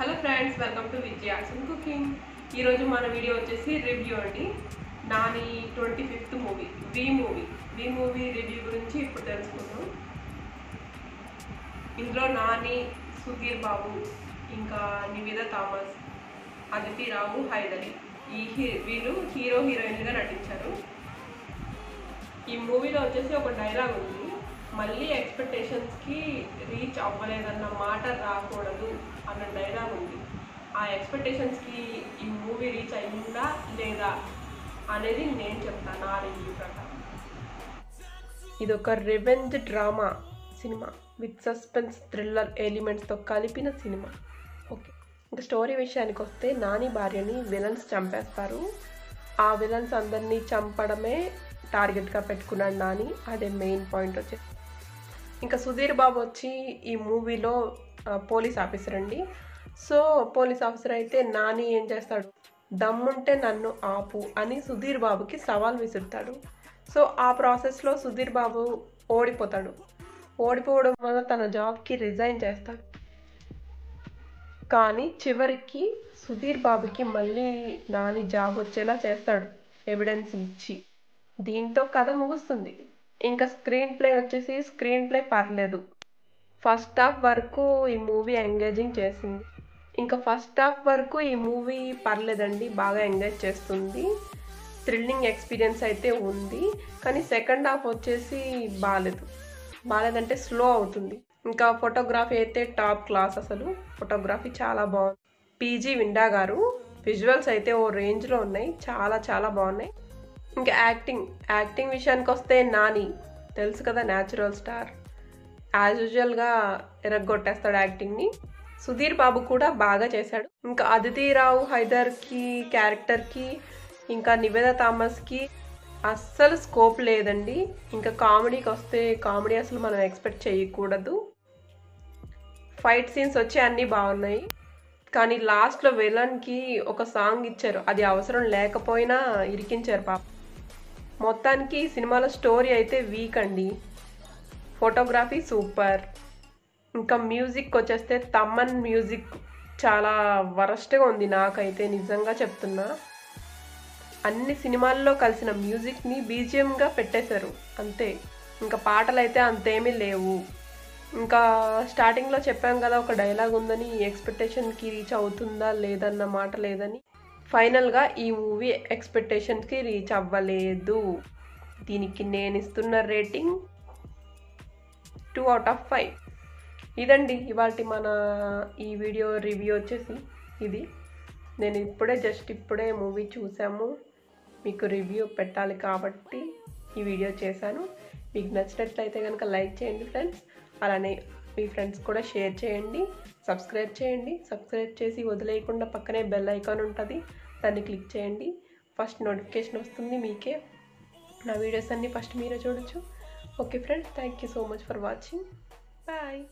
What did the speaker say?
Hello friends, welcome to Vijaya's in cooking. ఈరోజు మన video వచ్చేసి రివ్యూ అండి. నాని 25th మూవీ వి మూవీ రివ్యూ గురించి ఇప్పుడు తెలుసుకుందాం. ఇందులో నాని, సుధీర్ బాబు, ఇంకా నివేద థామస్, అదితి రావు, హైదరి వీళ్ళు హీరో హీరోయిన్గా నటించారు. ఈ మూవీలో వచ్చేసి ఒక డైలాగ్ ఉంది, మళ్ళీ ఎక్స్పెక్టేషన్స్కి రీచ్ అవ్వలేదన్న మాట రాకూడదు అన్న డైలాగ్ ఉంది. ఆ ఎక్స్పెక్టేషన్స్కి ఈ మూవీ రీచ్ అయిందా లేదా అనేది నేను చెప్తాను నా రివ్యూ ప్రకారం. ఇది ఒక revenge drama cinema with suspense thriller ఎలిమెంట్స్తో కలిపిన సినిమా. ఓకే, ఇంకా స్టోరీ విషయానికి వస్తే, నాని భార్యని విలన్స్ చంపేస్తారు. ఆ విలన్స్ అందరినీ చంపడమే టార్గెట్గా పెట్టుకున్నాడు నాని. అదే మెయిన్ పాయింట్ వచ్చేసి. ఇంకా సుధీర్ బాబు వచ్చి ఈ మూవీలో పోలీస్ ఆఫీసర్ అండి. సో పోలీస్ ఆఫీసర్ అయితే నాని ఏం చేస్తాడు, దమ్ముంటే నన్ను ఆపు అని సుధీర్ బాబుకి సవాల్ విసురుతాడు. సో ఆ ప్రాసెస్లో సుధీర్ బాబు ఓడిపోతాడు. ఓడిపోవడం వల్ల తన జాబ్కి రిజైన్ చేస్తాడు. కానీ చివరికి సుధీర్ బాబుకి మళ్ళీ నాని జాబ్ వచ్చేలా చేస్తాడు ఎవిడెన్స్ ఇచ్చి. దీంతో కథ ముగుస్తుంది. ఇంకా స్క్రీన్ ప్లే పర్లేదు. ఫస్ట్ హాఫ్ వరకు ఈ మూవీ ఎంగేజింగ్ చేసింది. ఇంకా ఫస్ట్ హాఫ్ వరకు ఈ మూవీ పర్లేదండి, బాగా ఎంగేజ్ చేస్తుంది. థ్రిల్లింగ్ ఎక్స్పీరియన్స్ అయితే ఉంది. కానీ సెకండ్ హాఫ్ వచ్చేసి బాగాలేదంటే స్లో అవుతుంది. ఇంకా ఫోటోగ్రఫీ అయితే టాప్ క్లాస్, అసలు ఫోటోగ్రఫీ చాలా బాగుంది. పీజీ విండా గారు విజువల్స్ అయితే ఓ రేంజ్లో ఉన్నాయి, చాలా చాలా బాగున్నాయి. ఇంకా యాక్టింగ్ విషయానికి వస్తే, నాని తెలుసు కదా, న్యాచురల్ స్టార్, యాజ్ యూజువల్గా ఎరగొట్టేస్తాడు యాక్టింగ్ని. సుధీర్ బాబు కూడా బాగా చేశాడు. ఇంకా అదితి రావు హైదర్కి క్యారెక్టర్కి, ఇంకా నివేద థామస్కి అస్సలు స్కోప్ లేదండి. ఇంకా కామెడీకి వస్తే, కామెడీ అసలు మనం ఎక్స్పెక్ట్ చేయకూడదు. ఫైట్ సీన్స్ వచ్చి అన్నీ బాగున్నాయి. కానీ లాస్ట్లో విలన్కి ఒక సాంగ్ ఇచ్చారు, అది అవసరం లేకపోయినా ఇరికించారు పాప. మొత్తానికి సినిమాలో స్టోరీ అయితే వీక్ అండి. Photography super. ఇంకా మ్యూజిక్ వచ్చేస్తే, తమన్ మ్యూజిక్ చాలా వరస్ట్గా ఉంది నాకైతే, నిజంగా చెప్తున్నా. అన్ని సినిమాల్లో కలిసిన మ్యూజిక్ని బీజిఎంగా పెట్టేశారు అంతే. ఇంకా పాటలు అయితే అంతేమీ లేవు. ఇంకా స్టార్టింగ్లో చెప్పాం కదా, ఒక డైలాగ్ ఉందని, ఎక్స్పెక్టేషన్కి రీచ్ అవుతుందా లేదన్న మాట లేదని. ఫైనల్గా ఈ మూవీ ఎక్స్పెక్టేషన్కి రీచ్ అవ్వలేదు. దీనికి నేను ఇస్తున్న రేటింగ్ 2 out of 5. ఇదండి ఇవాళ మన ఈ వీడియో రివ్యూ వచ్చేసి ఇది. నేను ఇప్పుడే మూవీ చూసాము, మీకు రివ్యూ పెట్టాలి కాబట్టి ఈ వీడియో చేశాను. మీకు నచ్చినట్లయితే కనుక లైక్ చేయండి ఫ్రెండ్స్. అలానే మీ ఫ్రెండ్స్ కూడా షేర్ చేయండి. సబ్స్క్రైబ్ చేయండి. సబ్స్క్రైబ్ చేసి వదిలేయకుండా పక్కనే బెల్ ఐకాన్ ఉంటుంది, దాన్ని క్లిక్ చేయండి. ఫస్ట్ నోటిఫికేషన్ వస్తుంది మీకే. నా వీడియోస్ అన్నీ ఫస్ట్ మీరే చూడొచ్చు. Okay friends, thank you so much for watching. Bye.